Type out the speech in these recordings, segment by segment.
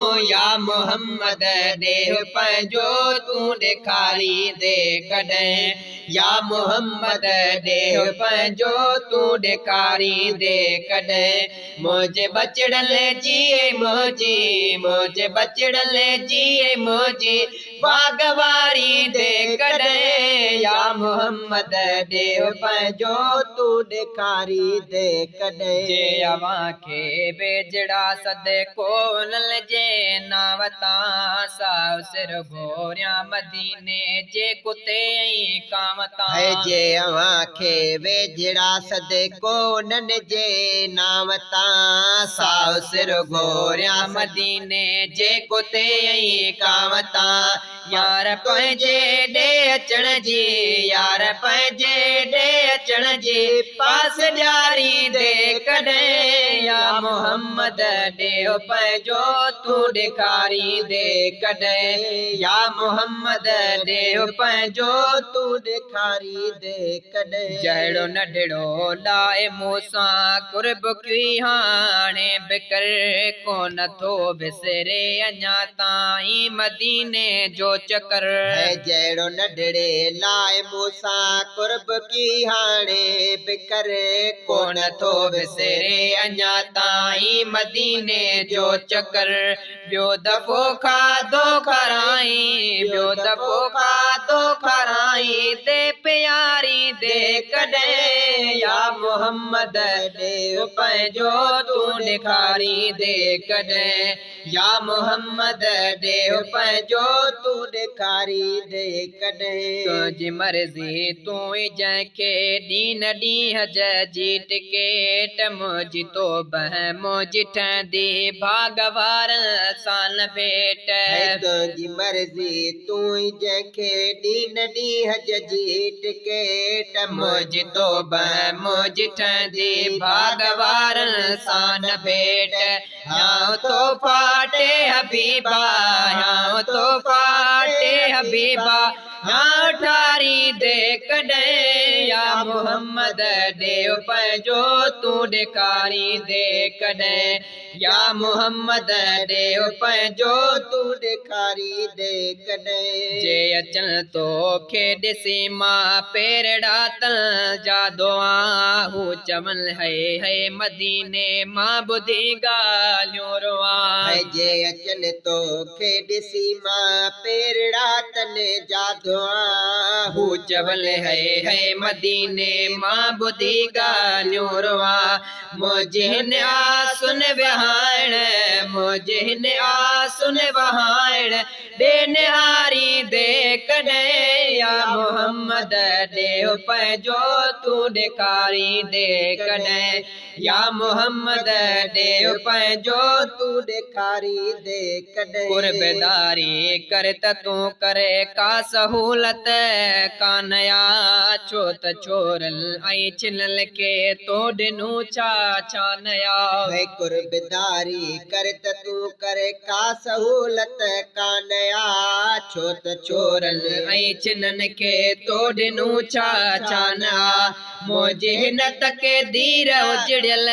या मोहम्मद देह पंहिंजो तूं ॾेखारी दे कॾहिं। या मोहम्मद देह पंहिंजो तूं ॾेखारी दे कॾहिं। मुंहिंजे बचड़ले जिए मुंहिंजी, मुंहिंजे बचड़ले जिए मुंहिंजी बागवारी दे कॾहिं। या मोहम्मद देह पंहिंजो तूं ॾेखारी दे कॾहिं। जे अव्हां खे वेझड़ा सदको जे नाव तां साओ सिर घोरियां मदीने जे कुते ऐं कांव तां। जे अव्हां खे वेझड़ा सदको जे नाव तां साओ सिर घोरियां मदीने जे कुते ऐं कांव तां। यार पंहिंजे ॾे अचण जी, यार पंहिंजे ॾे अचण जी पास ॾियारी दे कॾहिं। या मोहम्मद ॾेह पंहिंजो तूं ॾेखारी दे कॾहिं। या मोहम्मद ॾेह पंहिंजो तूं ॾेखारी दे कॾहिं। जहिड़ो नंढड़ो लाए मूंसां कुर्ब की हाणे बिकर कोन थो बिसरे अञा ताईं मदीने जो चकर। जहिड़ो नंढड़े लाए मूंसां कुर्ब की हाणे बिकर कोन थो बिसरे अञा ताईं मदीने जो चकर। ॿियो दफ़ो खाधो खाराई, ॿियो दफ़ो खाधो खाराई ते प्यारी दे कॾहिं। या मोहम्मद ॾेह पंहिंजो तूं ॾेखारी दे कॾहिं। या मोहम्मद ॾेह पंहिंजो तूं ॾेखारी दे कॾहिं। तुंहिंजी मर्ज़ी तूं ई जंहिंखे ॾींहं ॾींहं जी टिकेट मुंहिंजी तोबह मुंहिंजी ठहंदी भागवार सां न भेट। तुंहिंजी मर्ज़ी तूं ई जंहिंखे ॾींहं ॾींहं जी टिकेट मुंहिंजी तोबह मुंहिंजी ठहंदी भागवार सां न भेट। यां तो फाटे हबीबा, यां तो फाटे हबीबा यां ठारी दे कॾहिं। या मोहम्मद ॾेह पंहिंजो तूं ॾेखारी दे कॾहिं। या मोहम्मद ॾेह पंहिंजो तूं ॾेखारी दे कॾहिं। जे अचनि तोखे ॾिसी मां पेरड़ा तल जा दुआ हू चवनि है मदीने मां ॿुधी ॻाल्हियूं रुआं। जे अचनि तोखे ॾिसी मां पेरड़ा तल जा दुआ हू चवनि है मदीने मां ॿुधी ॻाल्हियूं रुआं। मुंहिंजे हिन आसुन विहाइण, मुंहिंजे हिन आसुन वहाइण ॾे निहारी दे कॾहिं। या मोहम्मद ॾेह पंहिंजो तूं ॾेखारी दे कॾहिं। या मोहम्मद ॾेह पंहिंजो तूं ॾेखारी दे कॾहिं। कुर्बदारी कर त तूं करे का सहूलत कान या छो त छोरल ऐं छिनल खे तो ॾिनूं छा छा नया। कुर्बदारी कर त तूं करे का सहूलत कान या छो त छोरल ऐं छिनन खे तो ॾिनूं छा छा नया। मुंहिंजे हिन तके धीर उजड़ियल,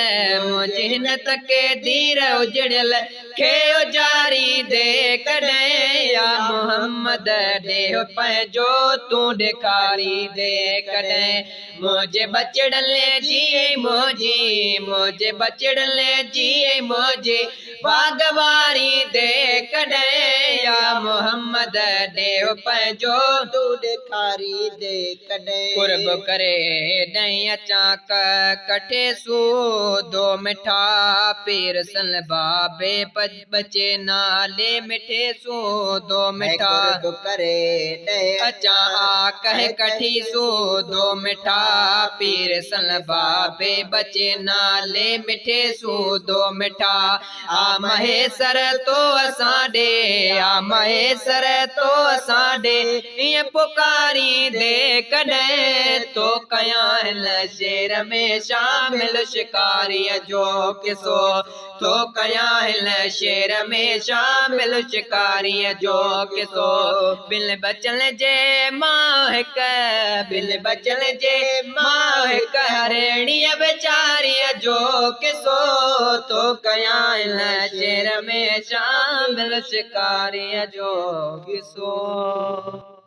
मुंहिंजे हिन तके धीर उजड़ियल खे उजारी दे कॾहिं। या मोहम्मद ॾेह पंहिंजो तूं ॾेखारी दे कॾहिं। मुंहिंजे बचड़ले जिए मुंहिंजी, मुंहिंजे बचड़ले जिए मुंहिंजी बागवारी दे कॾहिं। या मोहम्मद ॾेह पंहिंजो तूं ॾेखारी दे कॾहिं। कुर्ब करे ॾहीं अचां कठे सूदो मिठा पीर सल बाबे बचे नाले मिठे सूदो मिठा। कुर्ब करे ॾहीं अचां कह कठी सूदो मिठा पीर सल बाबे बचे नाले मिठे सूदो मिठा। आ महेसर तो असां ॾे, आ महेसर तो असां ॾे ईअं पुकारी दे कॾहिं। तो कयां हिन शेर में शामिल शिकारीअ जो किसो तो कयां हिन शेर में शामिल शिकारीअ जो किसो बिल बचल जे मां हिक बिल बचल जे मां हिक हरेणीअ बेचारीअ जो किसो तो कयां हिन शेर में शामिल शिकारीअ जो किसो।